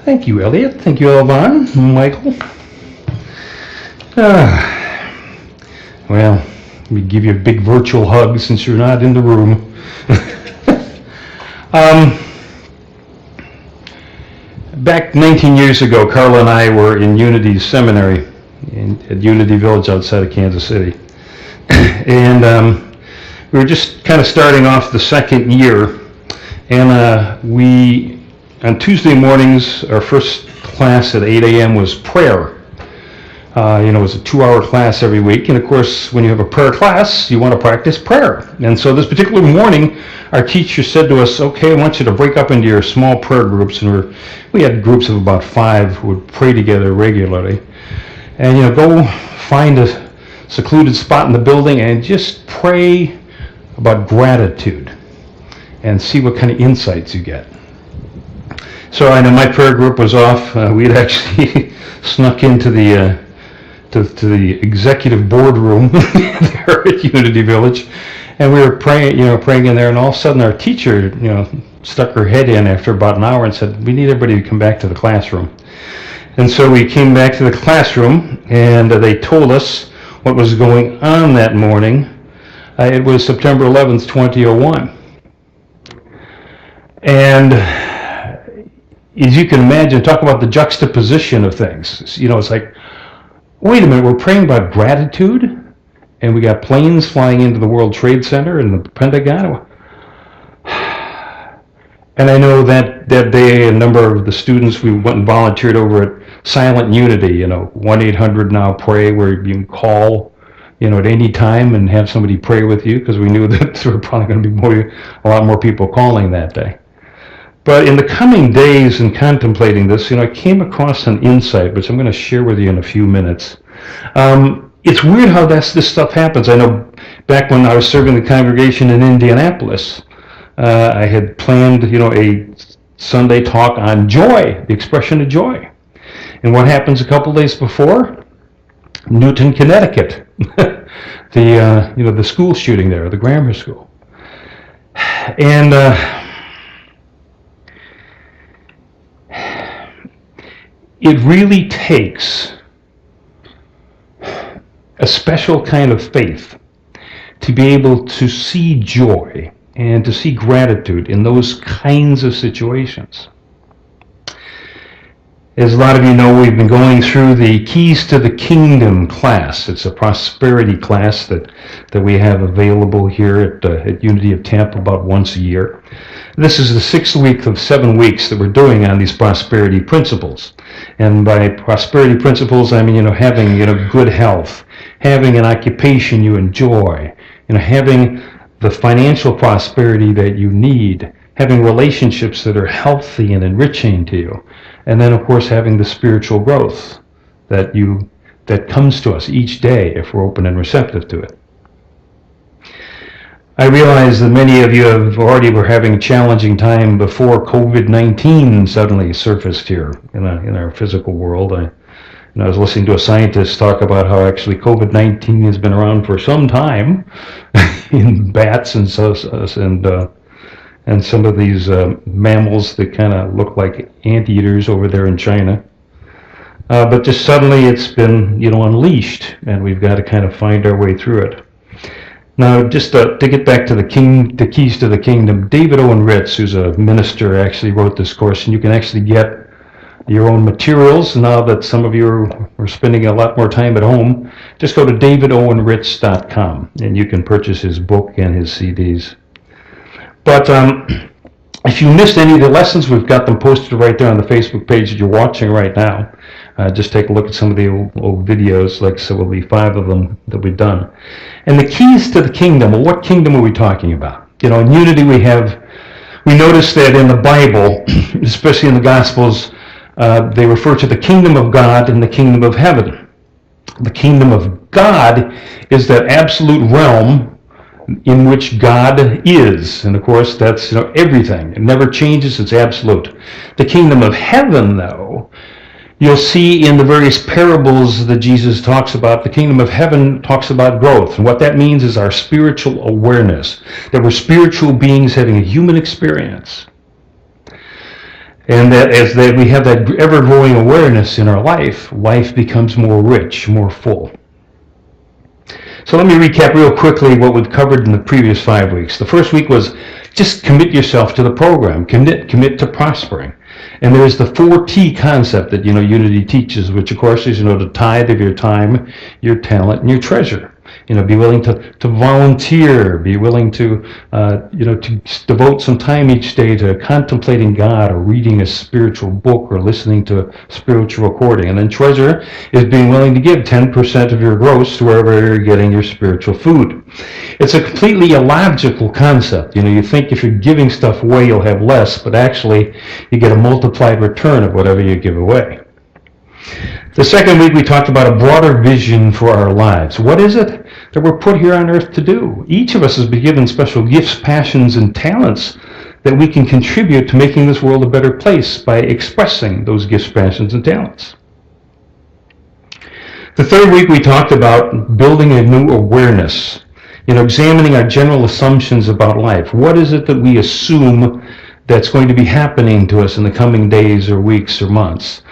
Thank you, Elliot. Thank you, Elvon, Michael. Well, let me give you a big virtual hug since you're not in the room. Back 19 years ago, Carla and I were in Unity Seminary at Unity Village outside of Kansas City. And we were just kind of starting off the second year. And on Tuesday mornings, our first class at 8 a.m. was prayer. It was a 2-hour class every week, and of course, when you have a prayer class, you want to practice prayer. And so this particular morning, our teacher said to us, okay, I want you to break up into your small prayer groups, and we had groups of about 5 who would pray together regularly. And go find a secluded spot in the building and just pray about gratitude and see what kind of insights you get. So I know my prayer group was off. We had actually snuck into the to the executive boardroom there at Unity Village, and we were praying in there, and all of a sudden our teacher, stuck her head in after about an hour and said, we need everybody to come back to the classroom. And so we came back to the classroom, and they told us what was going on that morning. It was September 11th, 2001. And as you can imagine, talk about the juxtaposition of things. It's like, wait a minute, we're praying about gratitude, and we got planes flying into the World Trade Center and the Pentagon. And I know that day, a number of the students, we went and volunteered over at Silent Unity, 1-800-NOW-PRAY, where you can call, at any time and have somebody pray with you, because we knew that there were probably going to be a lot more people calling that day. But in the coming days and contemplating this, I came across an insight, which I'm going to share with you in a few minutes. It's weird how this stuff happens. I know back when I was serving the congregation in Indianapolis, I had planned, a Sunday talk on joy, the expression of joy. And what happens a couple days before? Newton, Connecticut, the school shooting there, the grammar school. And it really takes a special kind of faith to be able to see joy and to see gratitude in those kinds of situations. As a lot of you know, we've been going through the Keys to the Kingdom class. It's a prosperity class that we have available here at Unity of Tampa about once a year. This is the 6th week of 7 weeks that we're doing on these prosperity principles. And by prosperity principles, I mean, having, good health, having an occupation you enjoy, having the financial prosperity that you need, having relationships that are healthy and enriching to you, and then, of course, having the spiritual growth that comes to us each day if we're open and receptive to it. I realize that many of you were having a challenging time before COVID-19 suddenly surfaced here in our physical world. I was listening to a scientist talk about how actually COVID-19 has been around for some time in bats and some of these mammals that kind of look like anteaters over there in China. But just suddenly it's been, unleashed, and we've got to kind of find our way through it. Now, just to get back to the Keys to the Kingdom, David Owen Ritz, who's a minister, actually wrote this course, and you can actually get your own materials now that some of you are spending a lot more time at home. Just go to davidowenritz.com, and you can purchase his book and his CDs. But if you missed any of the lessons, we've got them posted right there on the Facebook page that you're watching right now. Just take a look at some of the old videos, like so will be 5 of them that we've done. And the keys to the kingdom, well, what kingdom are we talking about? In Unity we notice that in the Bible, especially in the Gospels, they refer to the kingdom of God and the kingdom of heaven. The kingdom of God is that absolute realm in which God is. And of course, that's everything. It never changes, it's absolute. The kingdom of heaven, though, you'll see in the various parables that Jesus talks about, the kingdom of heaven talks about growth. And what that means is our spiritual awareness, that we're spiritual beings having a human experience. And that as that we have that ever-growing awareness in our life, life becomes more rich, more full. So let me recap real quickly what we've covered in the previous 5 weeks. The first week was just commit yourself to the program. Commit to prospering. And there's the 4T concept that, Unity teaches, which of course is, the tithe of your time, your talent, and your treasure. Be willing to volunteer, be willing to devote some time each day to contemplating God or reading a spiritual book or listening to a spiritual recording. And then treasure is being willing to give 10% of your gross to wherever you're getting your spiritual food. It's a completely illogical concept. You think if you're giving stuff away, you'll have less, but actually you get a multiplied return of whatever you give away. The second week we talked about a broader vision for our lives. What is it that we're put here on earth to do? Each of us has been given special gifts, passions, and talents that we can contribute to making this world a better place by expressing those gifts, passions, and talents. The third week we talked about building a new awareness, examining our general assumptions about life. What is it that we assume that's going to be happening to us in the coming days or weeks or months?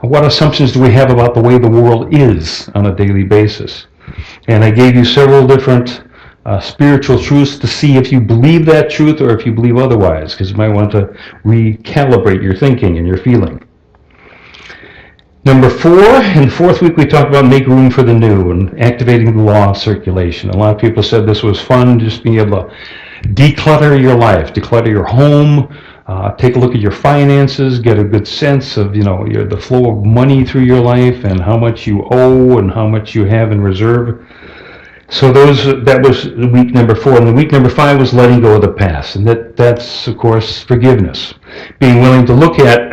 What assumptions do we have about the way the world is on a daily basis? And I gave you several different spiritual truths to see if you believe that truth or if you believe otherwise, because you might want to recalibrate your thinking and your feeling. Number 4, in the fourth week, we talked about make room for the new and activating the law of circulation. A lot of people said this was fun, just being able to declutter your life, declutter your home, take a look at your finances, get a good sense of the flow of money through your life and how much you owe and how much you have in reserve. So that was week number 4. And the week number 5 was letting go of the past. And that's, of course, forgiveness. Being willing to look at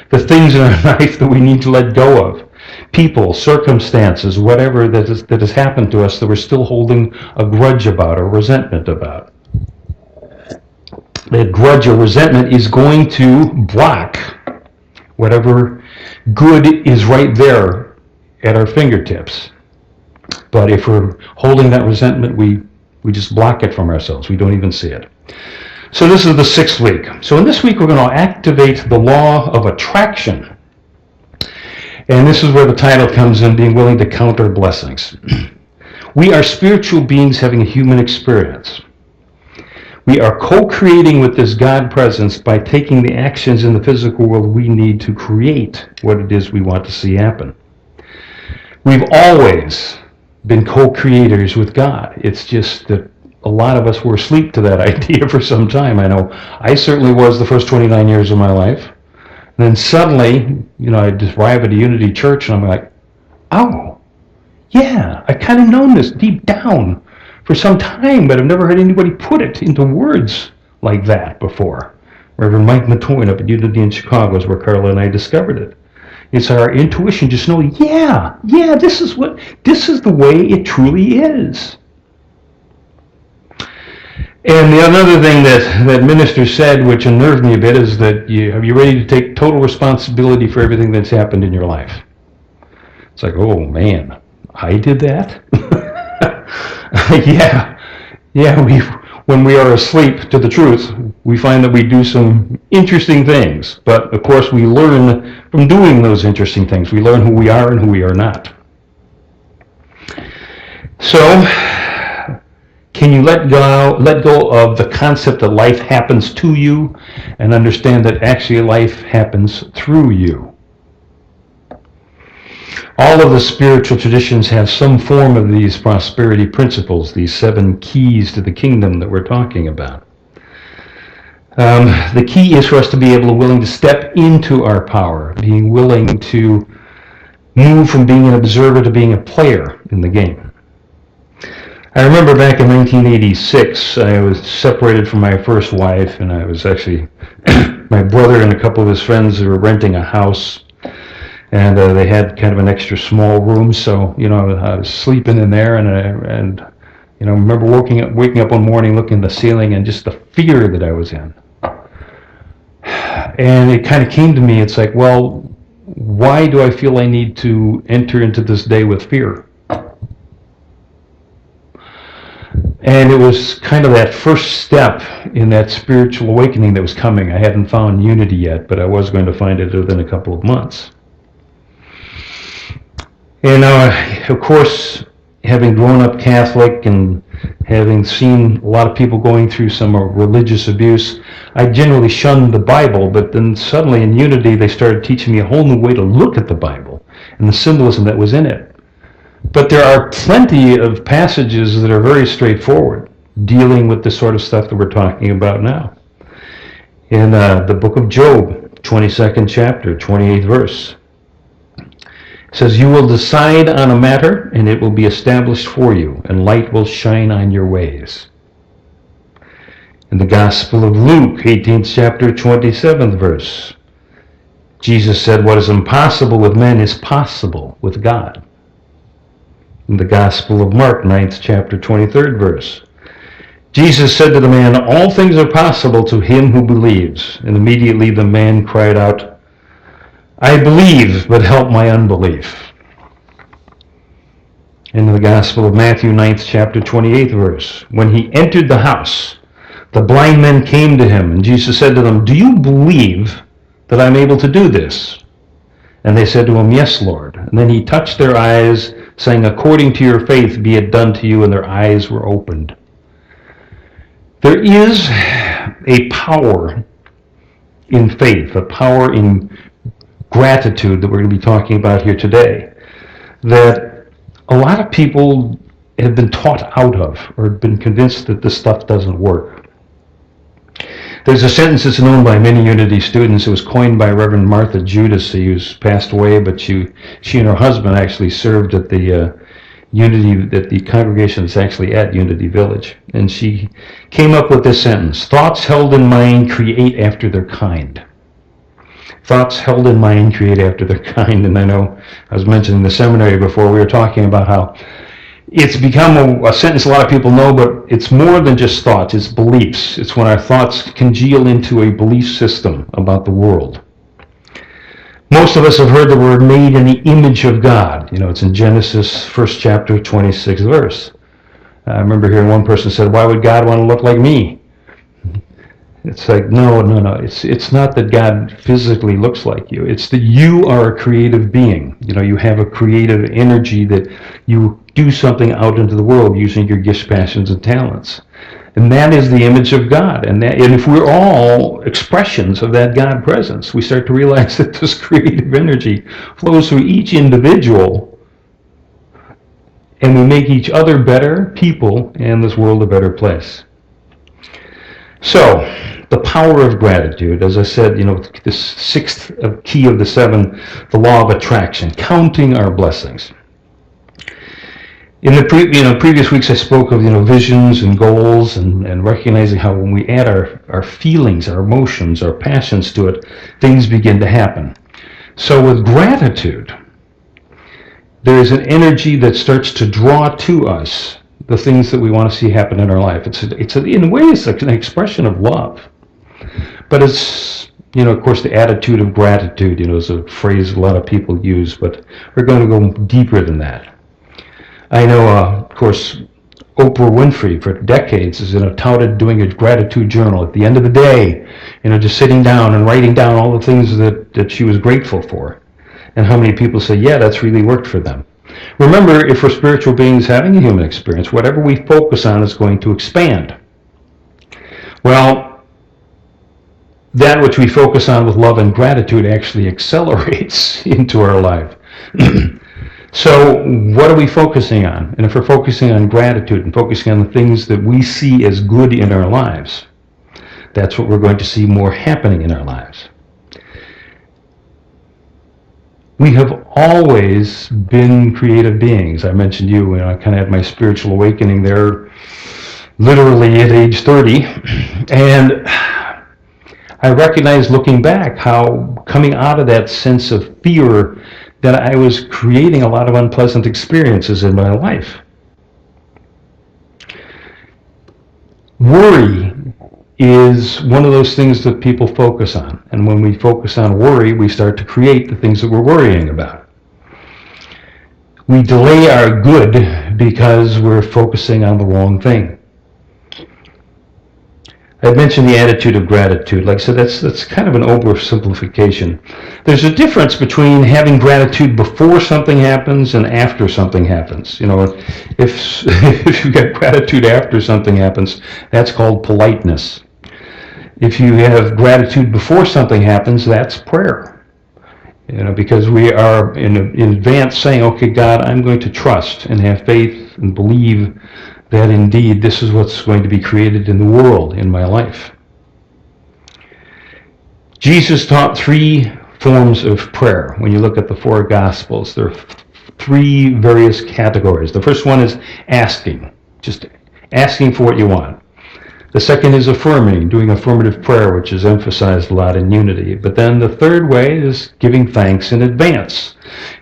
the things in our life that we need to let go of. People, circumstances, whatever that has happened to us that we're still holding a grudge about or resentment about. That grudge or resentment is going to block whatever good is right there at our fingertips. But if we're holding that resentment, we just block it from ourselves. We don't even see it. So this is the 6th week. So in this week, we're going to activate the law of attraction. And this is where the title comes in, being willing to count our blessings. We are spiritual beings having a human experience. We are co-creating with this God presence by taking the actions in the physical world we need to create what it is we want to see happen. We've always been co-creators with God. It's just that a lot of us were asleep to that idea for some time. I know I certainly was the first 29 years of my life. And then suddenly, I just arrive at a Unity church and I'm like, oh, yeah, I kind of known this deep down for some time, but I've never heard anybody put it into words like that before. Reverend Mike Matoin up at Unity in Chicago is where Carla and I discovered it. It's our intuition just knowing, yeah, this is the way it truly is. And the another thing that minister said, which unnerved me a bit, is that are you ready to take total responsibility for everything that's happened in your life? It's like, oh man, I did that? When we are asleep to the truth, we find that we do some interesting things. But of course, we learn from doing those interesting things. We learn who we are and who we are not. So, can you let go of the concept that life happens to you and understand that actually life happens through you? All of the spiritual traditions have some form of these prosperity principles, these 7 keys to the kingdom that we're talking about. The key is for us to be willing to step into our power, being willing to move from being an observer to being a player in the game. I remember back in 1986, I was separated from my first wife, and I was actually, my brother and a couple of his friends were renting a house. And they had kind of an extra small room, so I was sleeping in there, and remember waking up one morning, looking at the ceiling, and just the fear that I was in. And it kind of came to me. It's like, well, why do I feel I need to enter into this day with fear? And it was kind of that first step in that spiritual awakening that was coming. I hadn't found unity yet, but I was going to find it within a couple of months. And of course, having grown up Catholic and having seen a lot of people going through some religious abuse, I generally shunned the Bible, but then suddenly in Unity they started teaching me a whole new way to look at the Bible and the symbolism that was in it. But there are plenty of passages that are very straightforward, dealing with the sort of stuff that we're talking about now. In the book of Job, 22nd chapter, 28th verse, it says, "You will decide on a matter, and it will be established for you, and light will shine on your ways." In the Gospel of Luke, 18th chapter, 27th verse, Jesus said, "What is impossible with men is possible with God." In the Gospel of Mark, 9th chapter, 23rd verse, Jesus said to the man, "All things are possible to him who believes." And immediately the man cried out, "I believe, but help my unbelief." In the Gospel of Matthew, 9th chapter, 28th verse, when he entered the house, the blind men came to him, and Jesus said to them, "Do you believe that I'm able to do this?" And they said to him, "Yes, Lord." And then he touched their eyes, saying, "According to your faith be it done to you," and their eyes were opened. There is a power in faith, a power in gratitude that we're going to be talking about here today, that a lot of people have been taught out of or been convinced that this stuff doesn't work. There's a sentence that's known by many Unity students. It was coined by Reverend Martha Judas, who's passed away, but she and her husband actually served at the Unity, at the congregation that's actually at Unity Village. And she came up with this sentence: "Thoughts held in mind create after their kind." Thoughts held in mind create after their kind. And I know I was mentioning the seminary before, we were talking about how it's become a sentence a lot of people know, but it's more than just thoughts, it's beliefs. It's when our thoughts congeal into a belief system about the world. Most of us have heard the word "made in the image of God." You know, it's in Genesis 1st chapter, 26th verse. I remember hearing one person said, "Why would God want to look like me?" It's like, no. It's not that God physically looks like you. It's that you are a creative being. You know, you have a creative energy that you do something out into the world using your gifts, passions, and talents. And that is the image of God. And if we're all expressions of that God presence, we start to realize that this creative energy flows through each individual, and we make each other better people and this world a better place. So, the power of gratitude, as I said, you know, this sixth key of the seven, the law of attraction, counting our blessings. In the previous weeks I spoke of visions and goals and recognizing how when we add our feelings, our emotions, our passions to it, things begin to happen. So with gratitude, there is an energy that starts to draw to us the things that we want to see happen in our life. In a way, it's an expression of love. But it's, of course, the attitude of gratitude, is a phrase a lot of people use, but we're going to go deeper than that. I know, of course, Oprah Winfrey for decades has touted doing a gratitude journal at the end of the day, just sitting down and writing down all the things that she was grateful for. And how many people say, yeah, that's really worked for them. Remember, if we're spiritual beings having a human experience, whatever we focus on is going to expand. Well, that which we focus on with love and gratitude actually accelerates into our life. So what are we focusing on? And if we're focusing on gratitude and focusing on the things that we see as good in our lives, that's what we're going to see more happening in our lives. We have always been creative beings. I mentioned I kind of had my spiritual awakening there literally at age 30. And I recognized looking back how coming out of that sense of fear that I was creating a lot of unpleasant experiences in my life. Worry is one of those things that people focus on. And when we focus on worry, we start to create the things that we're worrying about. We delay our good because we're focusing on the wrong thing. I mentioned the attitude of gratitude. Like I said, that's kind of an oversimplification. There's a difference between having gratitude before something happens and after something happens. If if you get gratitude after something happens, that's called politeness. If you have gratitude before something happens, that's prayer. Because we are in advance saying, okay, God, I'm going to trust and have faith and believe that indeed this is what's going to be created in the world, in my life. Jesus taught 3 forms of prayer. When you look at the 4 Gospels, there are 3 various categories. The first one is asking, just asking for what you want. The second is affirming, doing affirmative prayer, which is emphasized a lot in unity. But then the third way is giving thanks in advance.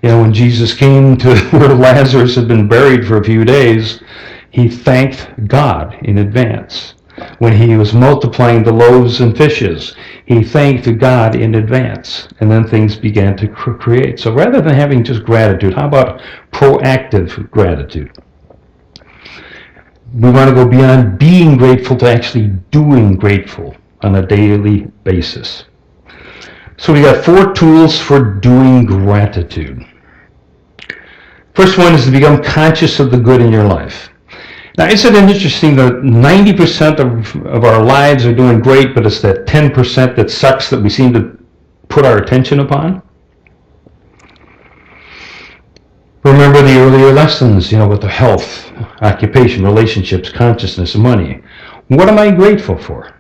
When Jesus came to where Lazarus had been buried for a few days, he thanked God in advance. When he was multiplying the loaves and fishes, he thanked God in advance. And then things began to create. So rather than having just gratitude, how about proactive gratitude? We want to go beyond being grateful to actually doing grateful on a daily basis. So we got 4 tools for doing gratitude. First one is to become conscious of the good in your life. Now, isn't it interesting that 90% of our lives are doing great, but it's that 10% that sucks that we seem to put our attention upon? Remember the earlier lessons, with the health, occupation, relationships, consciousness, money. What am I grateful for?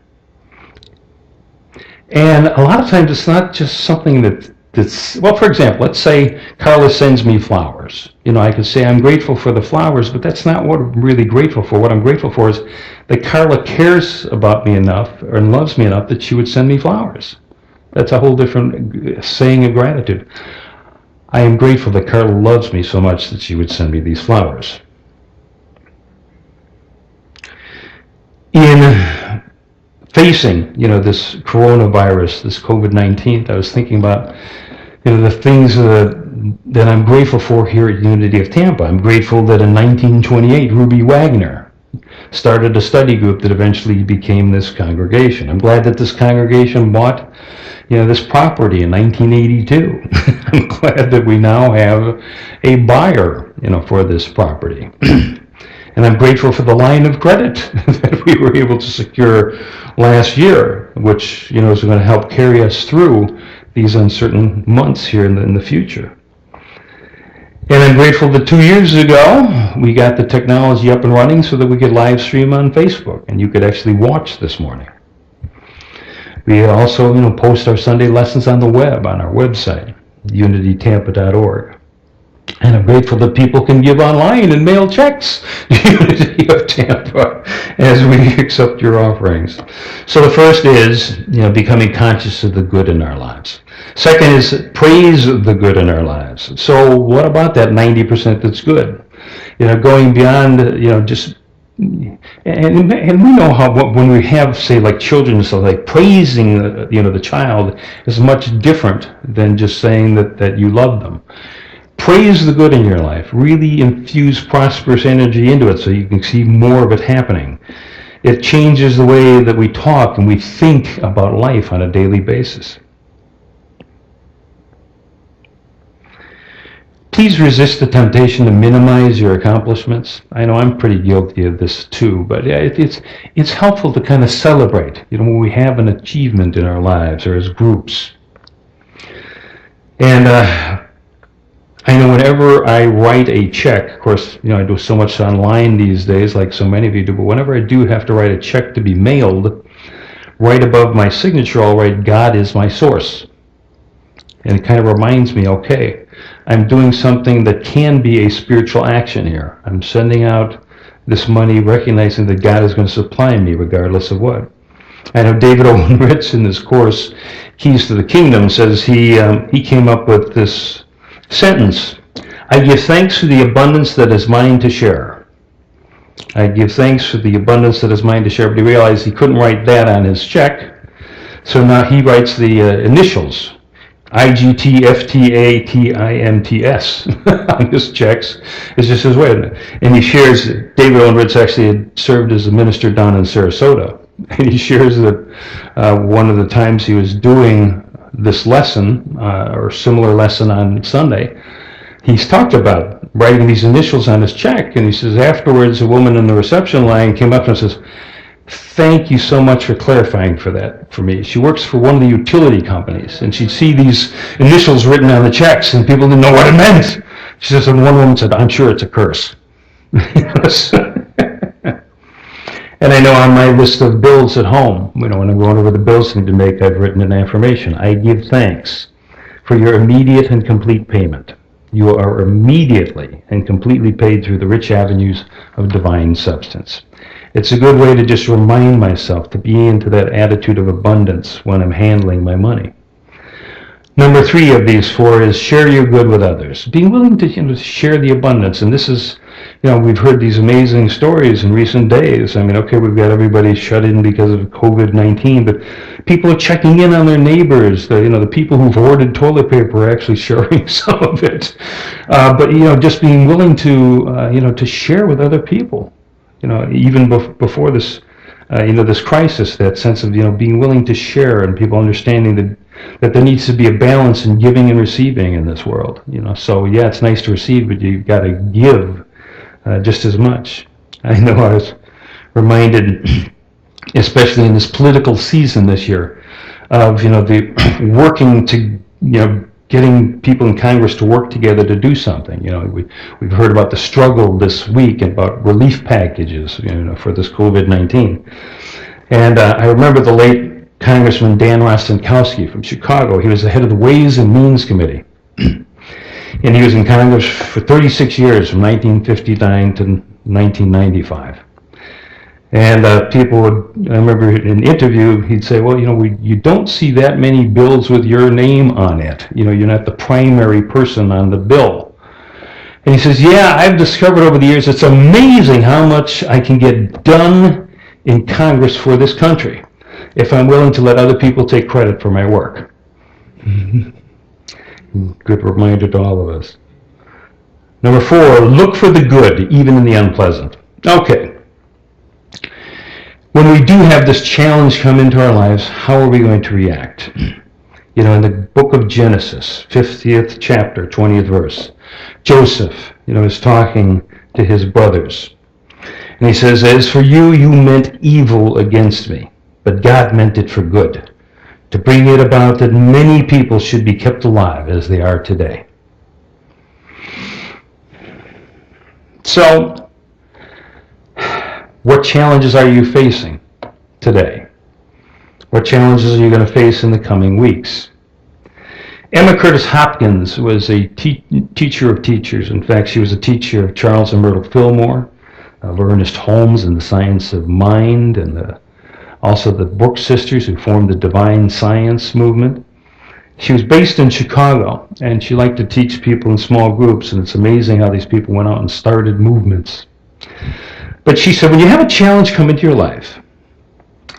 And a lot of times it's not just something that's, well, for example, let's say Carla sends me flowers. I could say I'm grateful for the flowers, but that's not what I'm really grateful for. What I'm grateful for is that Carla cares about me enough or loves me enough that she would send me flowers. That's a whole different saying of gratitude. I am grateful that Carla loves me so much that she would send me these flowers. In facing, this coronavirus, this COVID-19, I was thinking about, the things that I'm grateful for here at Unity of Tampa. I'm grateful that in 1928, Ruby Wagner started a study group that eventually became this congregation. I'm glad that this congregation bought this property in 1982. I'm glad that we now have a buyer, for this property. And I'm grateful for the line of credit that we were able to secure last year, which, is going to help carry us through these uncertain months here in the future. And I'm grateful that 2 years ago, we got the technology up and running so that we could live stream on Facebook, and you could actually watch this morning. We also, post our Sunday lessons on the web, on our website, unitytampa.org. And I'm grateful that people can give online and mail checks to Unity of Tampa as we accept your offerings. So the first is, becoming conscious of the good in our lives. Second is praise the good in our lives. So what about that 90% that's good? Going beyond, just and we know how when we have, say, like children and stuff, like praising the child is much different than just saying that you love them. Praise the good in your life. Really infuse prosperous energy into it so you can see more of it happening. It changes the way that we talk and we think about life on a daily basis. Please resist the temptation to minimize your accomplishments. I know I'm pretty guilty of this too, but it's helpful to kind of celebrate, when we have an achievement in our lives or as groups. And I know whenever I write a check, of course, I do so much online these days, like so many of you do, but whenever I do have to write a check to be mailed, right above my signature, I'll write, God is my source. And it kind of reminds me, okay, I'm doing something that can be a spiritual action here. I'm sending out this money, recognizing that God is going to supply me regardless of what. I know David Owen Ritz in this course, Keys to the Kingdom, says he came up with this sentence: I give thanks for the abundance that is mine to share. I give thanks for the abundance that is mine to share. But he realized he couldn't write that on his check, so now he writes the initials, IGTFTATIMTS on his checks. It's just his way. And he shares, David Owen Ritz actually had served as a minister down in Sarasota. And he shares that one of the times he was doing this lesson, or similar lesson on Sunday, he's talked about writing these initials on his check, and he says afterwards a woman in the reception line came up and says, "Thank you so much for clarifying for me." She works for one of the utility companies, and she'd see these initials written on the checks, and people didn't know what it meant. She says, and one woman said, "I'm sure it's a curse." And I know on my list of bills at home, when I'm going over the bills I need to make, I've written an affirmation. I give thanks for your immediate and complete payment. You are immediately and completely paid through the rich avenues of divine substance. It's a good way to just remind myself to be into that attitude of abundance when I'm handling my money. Number 3 of these 4 is share your good with others. Being willing to share the abundance. And this is, we've heard these amazing stories in recent days. I mean, okay, we've got everybody shut in because of COVID-19, but people are checking in on their neighbors. The people who've hoarded toilet paper are actually sharing some of it. But just being willing to, to share with other people. Even before this, this crisis, that sense of, being willing to share and people understanding that there needs to be a balance in giving and receiving in this world. So yeah, it's nice to receive, but you've got to give just as much. I know I was reminded, especially in this political season this year, of the working to getting people in Congress to work together to do something. We've heard about the struggle this week about relief packages, for this COVID-19. And I remember the late Congressman Dan Rostenkowski from Chicago. He was the head of the Ways and Means Committee. And he was in Congress for 36 years, from 1959 to 1995. And people would, I remember in an interview, he'd say, well, you don't see that many bills with your name on it. You're not the primary person on the bill. And he says, yeah, I've discovered over the years, it's amazing how much I can get done in Congress for this country if I'm willing to let other people take credit for my work. Good reminder to all of us. Number 4, look for the good, even in the unpleasant. Okay. When we do have this challenge come into our lives, how are we going to react? In the book of Genesis, 50th chapter, 20th verse, Joseph, is talking to his brothers. And he says, as for you, you meant evil against me, but God meant it for good, to bring it about that many people should be kept alive as they are today. So, what challenges are you facing today? What challenges are you going to face in the coming weeks? Emma Curtis Hopkins was a teacher of teachers. In fact, she was a teacher of Charles and Myrtle Fillmore, of Ernest Holmes and the Science of Mind, and also the Brooks sisters who formed the Divine Science movement. She was based in Chicago, and she liked to teach people in small groups, and it's amazing how these people went out and started movements. But she said, when you have a challenge come into your life,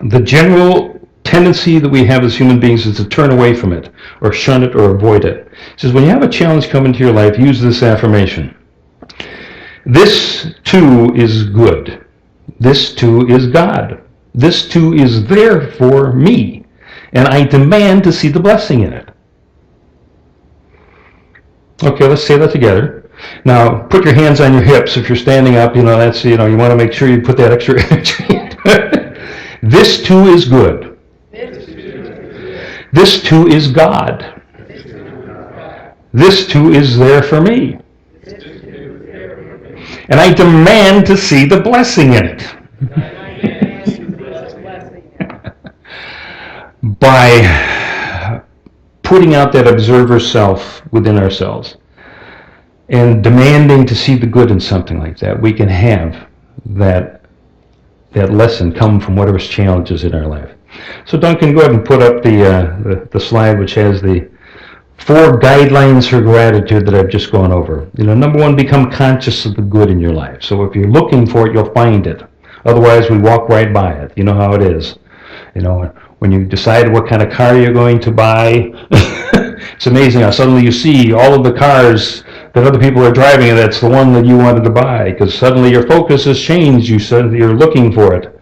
the general tendency that we have as human beings is to turn away from it, or shun it, or avoid it. She says, when you have a challenge come into your life, use this affirmation. This too is good. This too is God. This too is there for me, and I demand to see the blessing in it. Okay, let's say that together. Now, put your hands on your hips. If you're standing up, that's, you want to make sure you put that extra energy in. This too is good. This too is God. This too is there for me. And I demand to see the blessing in it. By putting out that observer self within ourselves and demanding to see the good in something like that, we can have that lesson come from whatever's challenges in our life. So Duncan, go ahead and put up the slide which has the 4 guidelines for gratitude that I've just gone over. Number 1, become conscious of the good in your life. So if you're looking for it, you'll find it. Otherwise, we walk right by it. You know how it is. When you decide what kind of car you're going to buy, it's amazing how suddenly you see all of the cars that other people are driving, and that's the one that you wanted to buy, because suddenly your focus has changed. You're looking for it.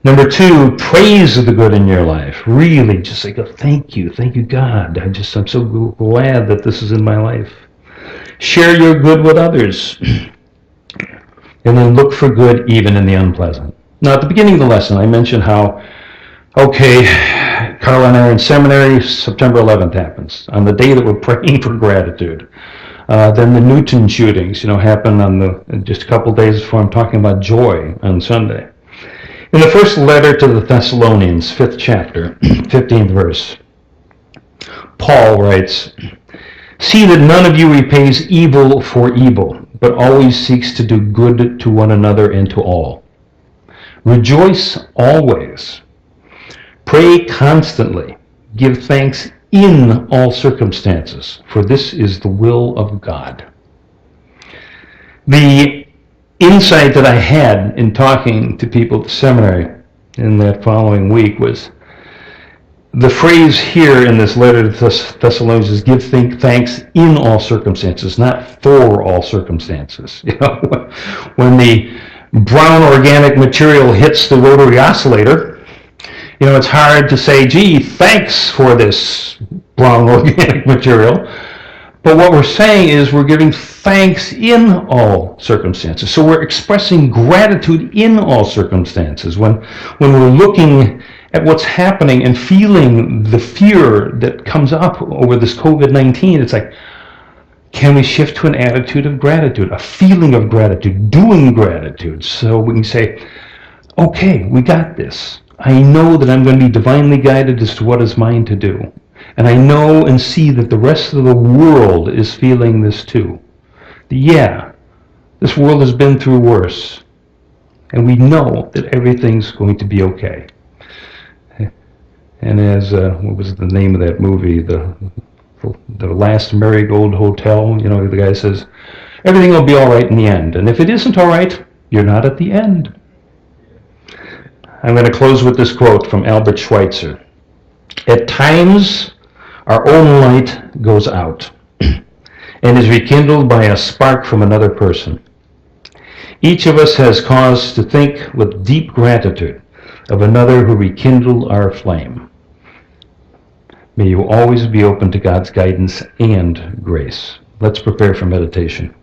Number two, praise the good in your life. Really, just say, thank you, God. I'm so glad that this is in my life. Share your good with others. And then look for good even in the unpleasant. Now, at the beginning of the lesson, I mentioned how, Carl and I are in seminary, September 11th happens, on the day that we're praying for gratitude. Then the Newton shootings, happened on just a couple days before I'm talking about joy on Sunday. In the first letter to the Thessalonians, 5th chapter, 15th verse, Paul writes, "See that none of you repays evil for evil, but always seeks to do good to one another and to all. Rejoice always. Pray constantly. Give thanks in all circumstances, for this is the will of God." The insight that I had in talking to people at the seminary in that following week was the phrase here in this letter to Thessalonians is give thanks in all circumstances, not for all circumstances. When the brown organic material hits the rotary oscillator, it's hard to say, gee, thanks for this brown organic material. But what we're saying is we're giving thanks in all circumstances. So we're expressing gratitude in all circumstances. When we're looking at what's happening and feeling the fear that comes up over this COVID-19, it's like, can we shift to an attitude of gratitude, a feeling of gratitude, doing gratitude, so we can say, okay, we got this. I know that I'm going to be divinely guided as to what is mine to do. And I know and see that the rest of the world is feeling this too. Yeah, this world has been through worse. And we know that everything's going to be okay. And as, what was the name of that movie? The Last Marigold Hotel, the guy says, everything will be all right in the end. And if it isn't all right, you're not at the end. I'm going to close with this quote from Albert Schweitzer. At times, our own light goes out and is rekindled by a spark from another person. Each of us has cause to think with deep gratitude of another who rekindled our flame. May you always be open to God's guidance and grace. Let's prepare for meditation.